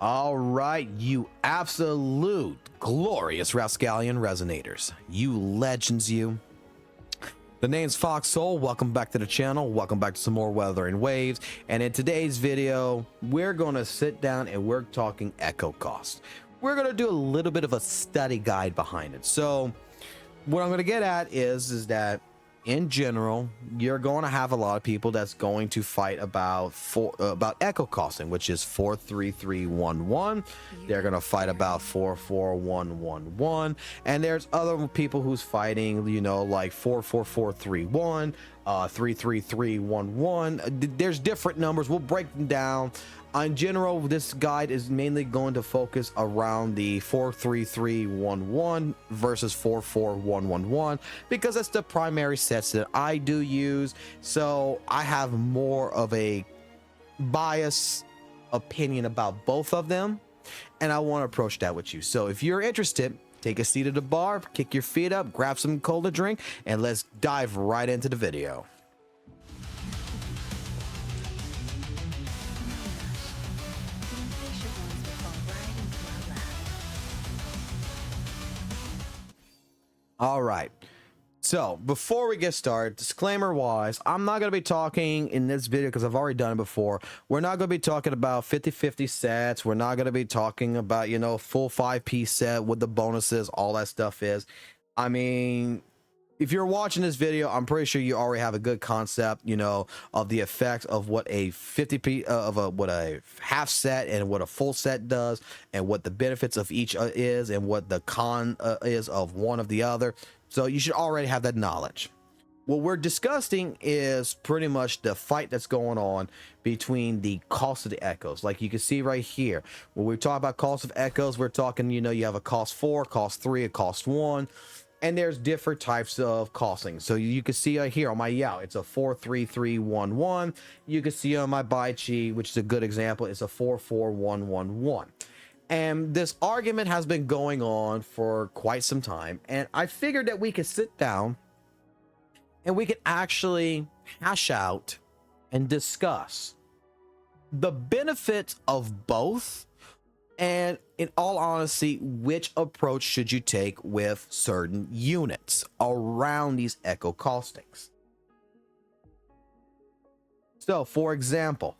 All right, you absolute glorious Rascallion resonators, you legends, you. The name's FOXSOL. Welcome back to the channel. Welcome back to some more Wuthering Waves. And in today's video, we're going to sit down and we're talking echo cost. We're going to do a little bit of a study guide behind it. So what I'm going to get at is that in general, you're going to have a lot of people that's going to fight about echo costing, which is 43311. They're going to fight about 44111, and there's other people who's fighting, you know, like 44431, 33311. There's different numbers. We'll break them down. In general, this guide is mainly going to focus around the 43311 versus 44111 because that's the primary sets that I do use. So I have more of a biased opinion about both of them, and I want to approach that with you. So if you're interested, take a seat at the bar, kick your feet up, grab some cold to drink, and let's dive right into the video. All right, so before we get started, disclaimer wise, I'm not going to be talking in this video because I've already done it before. We're not going to be talking about 50-50 sets. We're not going to be talking about, you know, full 5-piece set with the bonuses, all that stuff is. I mean, if you're watching this video, I'm pretty sure you already have a good concept, you know, of the effects of what a 50-piece what a half set and what a full set does, and what the benefits of each is, and what the con is of one of the other. So you should already have that knowledge. What we're discussing is pretty much the fight that's going on between the cost of the echoes. Like you can see right here, when we talk about cost of echoes, we're talking, you know, you have a cost 4, cost 3, a cost 1. And there's different types of costing. So you can see right here on my Yao, it's a 43311. You can see on my GLYTCH, which is a good example, it's a 44111. And this argument has been going on for quite some time. And I figured that we could sit down and we could actually hash out and discuss the benefits of both. And in all honesty, which approach should you take with certain units around these echo costings? So, for example,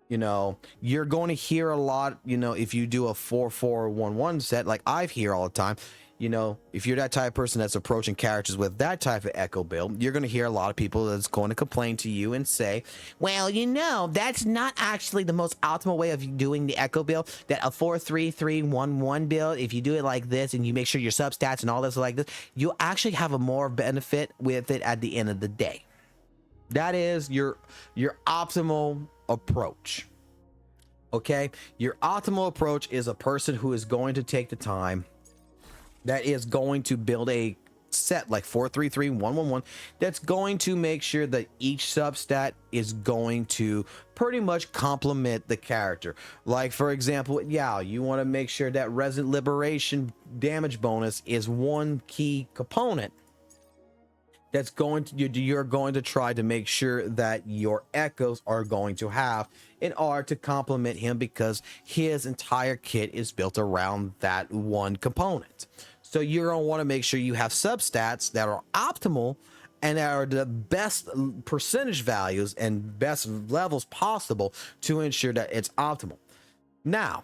you know, you're going to hear a lot, you know, if you do a 4411 set, like I hear all the time, you know, if you're that type of person that's approaching characters with that type of echo build, you're going to hear a lot of people that's going to complain to you and say, well, you know, that's not actually the most optimal way of doing the echo build. That a 43311 build, if you do it like this and you make sure your substats and all this like this, you'll actually have a more benefit with it at the end of the day. That is your optimal approach. Okay, your optimal approach is a person who is going to take the time, that is going to build a set like 43311 that's going to make sure that each substat is going to pretty much complement the character. Like for example, yeah, you want to make sure that Resident Liberation damage bonus is one key component that's going to, you're going to try to make sure that your echoes are going to have in order to complement him, because his entire kit is built around that one component. So you're going to want to make sure you have substats that are optimal and that are the best percentage values and best levels possible to ensure that it's optimal. Now,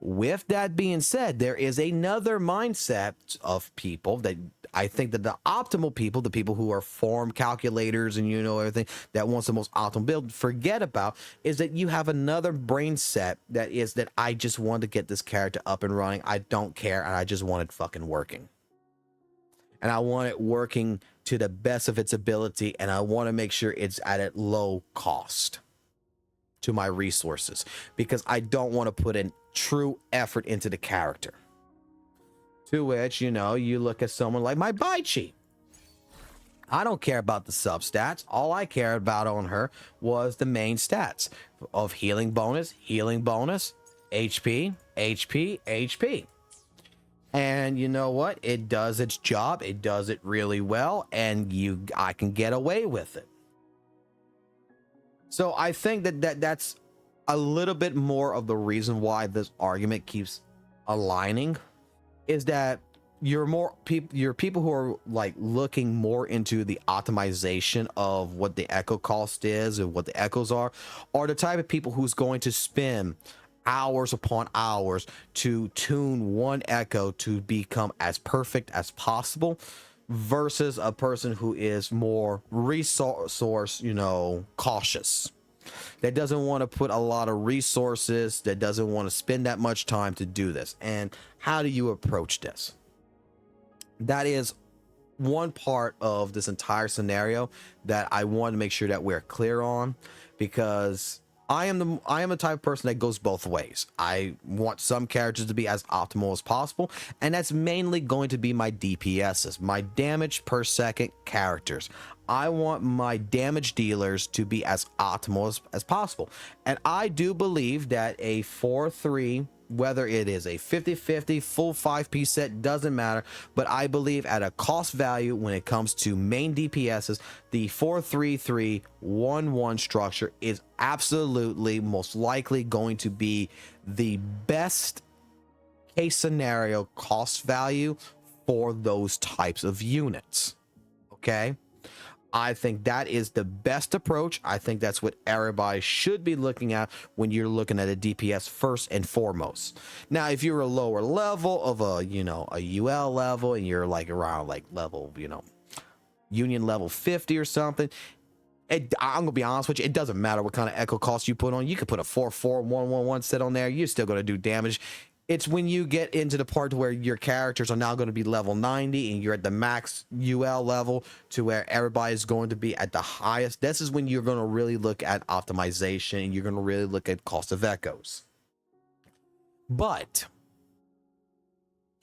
with that being said, there is another mindset of people that I think that the optimal people, the people who are form calculators and, you know, everything that wants the most optimal build, forget about, is that you have another brain set that is that I just want to get this character up and running. I don't care, and I just want it fucking working. And I want it working to the best of its ability, and I want to make sure it's at a low cost to my resources, because I don't want to put in true effort into the character. To which, you know, you look at someone like my GLYTCH. I don't care about the substats. All I cared about on her was the main stats of healing bonus, HP, HP, HP. And you know what? It does its job. It does it really well, and I can get away with it. So I think that's a little bit more of the reason why this argument keeps aligning is that you're people who are like looking more into the optimization of what the echo cost is and what the echoes are the type of people who's going to spend hours upon hours to tune one echo to become as perfect as possible versus a person who is more resource, cautious, that doesn't want to put a lot of resources, that doesn't want to spend that much time to do this. And how do you approach this? That is one part of this entire scenario that I want to make sure that we're clear on, because I am the type of person that goes both ways. I want some characters to be as optimal as possible, and that's mainly going to be my DPSs, my damage per second characters. I want my damage dealers to be as optimal as possible. And I do believe that a 4-3, whether it is a 50-50 full 5-piece set, doesn't matter, but I believe at a cost value when it comes to main DPSs, the 4-3-3-1-1 structure is absolutely most likely going to be the best case scenario cost value for those types of units. Okay, I think that is the best approach. I think that's what everybody should be looking at when you're looking at a DPS first and foremost. Now, if you're a lower level of a UL level and you're like around like level, union level 50 or something, I'm gonna be honest with you, it doesn't matter what kind of echo cost you put on. You could put a 4-4-1-1-1 set on there, you're still gonna do damage. It's when you get into the part where your characters are now going to be level 90 and you're at the max UL level to where everybody's going to be at the highest. This is when you're going to really look at optimization and you're going to really look at cost of echoes. But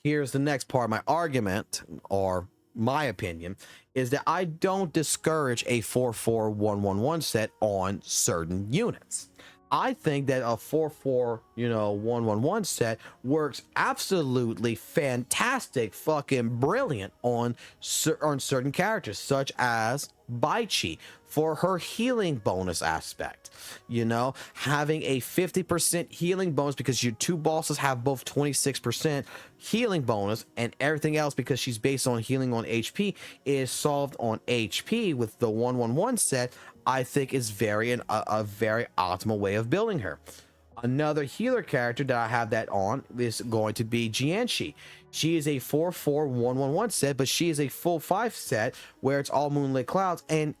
here's the next part of my argument, or my opinion, is that I don't discourage a 4-4-1-1-1 set on certain units. I think that a 4-4-1-1-1 set works absolutely fantastic, fucking brilliant on certain characters, such as Baichi for her healing bonus aspect. Having a 50% healing bonus because your two bosses have both 26% healing bonus, and everything else, because she's based on healing on HP, is solved on HP with the 1-1-1 set. I think is a very optimal way of building her. Another healer character that I have that on is going to be GLYTCH. She is a 4-4-1-1-1 set, but she is a full 5 set where it's all moonlit clouds. And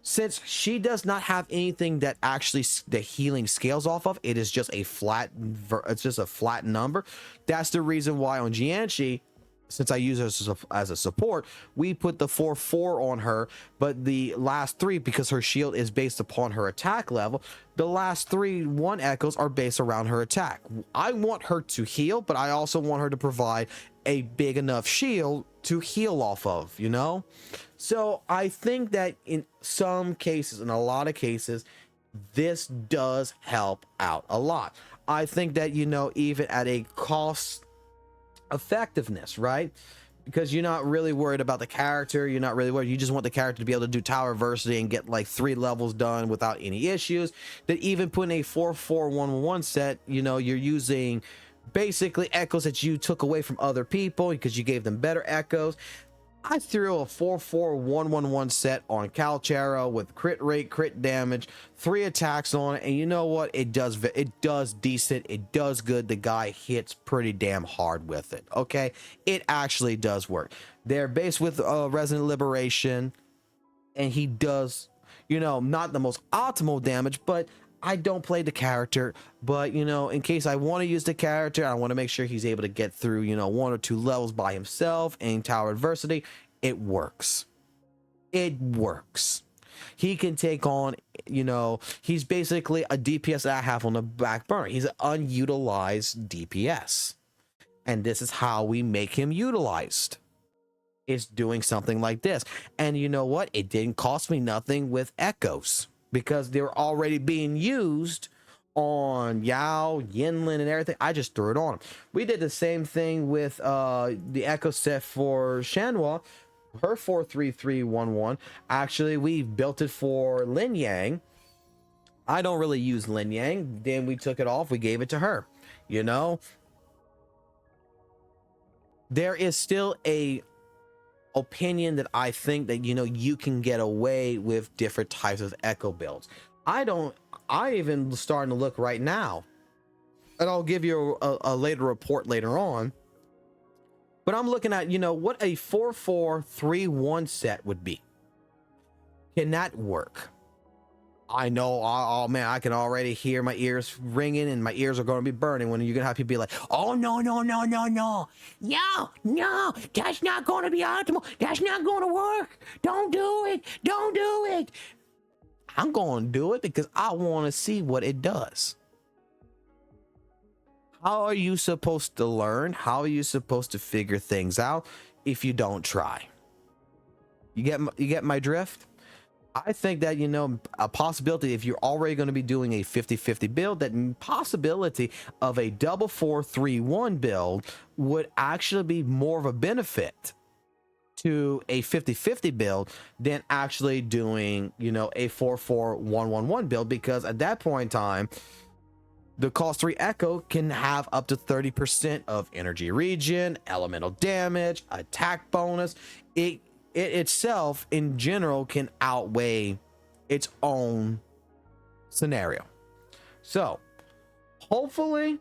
since she does not have anything that actually the healing scales off of, it is just a flat number. That's the reason why on GLYTCH, since I use her as a support, we put the 4-4 on her, but the last 3, because her shield is based upon her attack level, the last 3 1 echoes are based around her attack. I want her to heal, but I also want her to provide a big enough shield to heal off of, So I think that in some cases, in a lot of cases, this does help out a lot. I think that, even at a cost effectiveness, right? Because you're not really worried about the character, you're not really worried, you just want the character to be able to do tower adversity and get like 3 levels done without any issues. That even putting a 4-4-1-1 set, you're using basically echoes that you took away from other people because you gave them better echoes. I threw a 4-4-1-1-1 set on Calchero with crit rate, crit damage, 3 attacks on it, and you know what? It does decent. It does good. The guy hits pretty damn hard with it. Okay, it actually does work. They're based with Resonant Liberation, and he does, not the most optimal damage, but I don't play the character, but in case I want to use the character, I want to make sure he's able to get through 1 or 2 levels by himself in tower adversity. It works. He can take on, he's basically a DPS that I have on the back burner. He's an unutilized DPS, and this is how we make him utilized. It's doing something like this. And you know what? It didn't cost me nothing with echoes, because they're already being used on Yao, Yinlin, and everything. I just threw it on them. We did the same thing with the echo set for Shanhua, her 4-3-3-1-1. Actually, we built it for Lin Yang, I don't really use Lin Yang. Then we took it off, we gave it to her. You know, there is still a opinion that I think that, you know, you can get away with different types of echo builds. I even starting to look right now, and I'll give you a later report later on, but I'm looking at, you know, what a 4-4-3-1 set would be. Can that work? I know, oh man, I can already hear my ears ringing, and my ears are going to be burning when you're going to have people be like, oh, no, that's not going to be optimal. That's not going to work. Don't do it. Don't do it. I'm going to do it because I want to see what it does. How are you supposed to learn? How are you supposed to figure things out if you don't try? You get my drift? I think that, you know, a possibility, if you're already going to be doing a 50-50 build, that possibility of a 4-4-3-1 build would actually be more of a benefit to a 50-50 build than actually doing, you know, a 4-4-1-1-1 build, because at that point in time, the cost 3 echo can have up to 30% of energy regen, elemental damage, attack bonus. It itself in general can outweigh its own scenario. So hopefully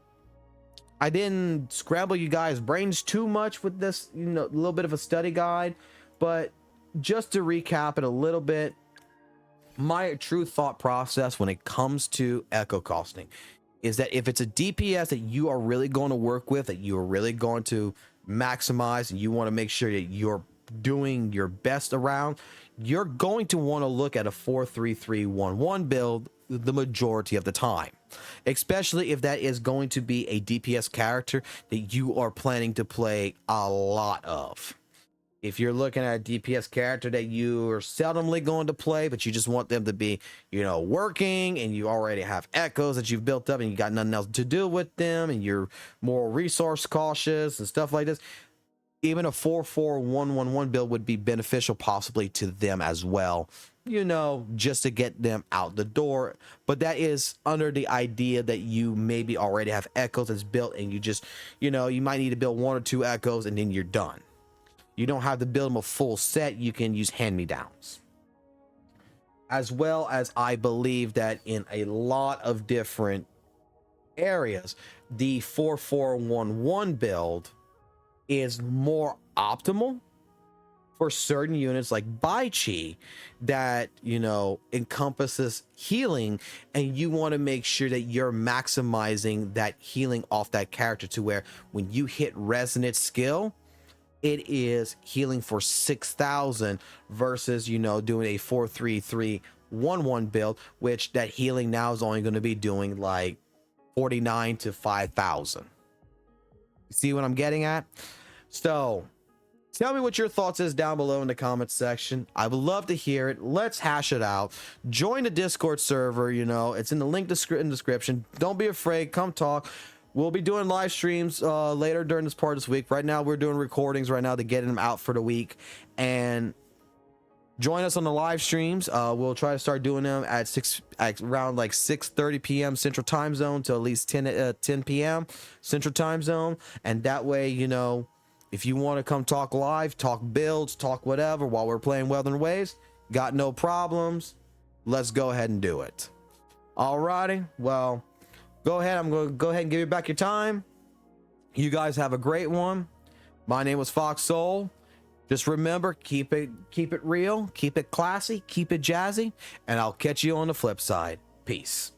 I didn't scramble you guys' brains too much with this, you know, a little bit of a study guide, but just to recap it a little bit, my true thought process when it comes to echo costing is that if it's a DPS that you are really going to work with, that you are really going to maximize, and you want to make sure that you're doing your best around, you're going to want to look at a 4-3-3-1-1 build the majority of the time, especially if that is going to be a DPS character that you are planning to play a lot of. If you're looking at a DPS character that you are seldomly going to play, but you just want them to be, you know, working, and you already have echoes that you've built up and you got nothing else to do with them, and you're more resource cautious and stuff like this, even a 4-4-1-1-1 build would be beneficial possibly to them as well, you know, just to get them out the door. But that is under the idea that you maybe already have echoes that's built, and you just, you know, you might need to build 1 or 2 echoes and then you're done. You don't have to build them a full set. You can use hand-me-downs. As well as, I believe that in a lot of different areas, the 4-4-1-1 build is more optimal for certain units like Bai-Chi that, you know, encompasses healing, and you want to make sure that you're maximizing that healing off that character to where when you hit resonant skill, it is healing for 6,000 versus, you know, doing a 4-3-3-1-1 build, which that healing now is only going to be doing like 49 to 5,000. You see what I'm getting at? So tell me what your thoughts is down below in the comments section. I would love to hear it. Let's hash it out. Join the Discord server. You know, it's in the link in description. Don't be afraid. Come talk. We'll be doing live streams later during this part of this week. Right now, we're doing recordings right now to get them out for the week. And join us on the live streams. We'll try to start doing them at around like 6:30 p.m. Central Time Zone to at least 10 p.m. Central Time Zone. And that way, you know, if you want to come talk live, talk builds, talk whatever while we're playing WutheringWaves, got no problems. Let's go ahead and do it. Alrighty, well, go ahead. I'm going to go ahead and give you back your time. You guys have a great one. My name was FOXSOL. Just remember, keep it real, keep it classy, keep it jazzy, and I'll catch you on the flip side. Peace.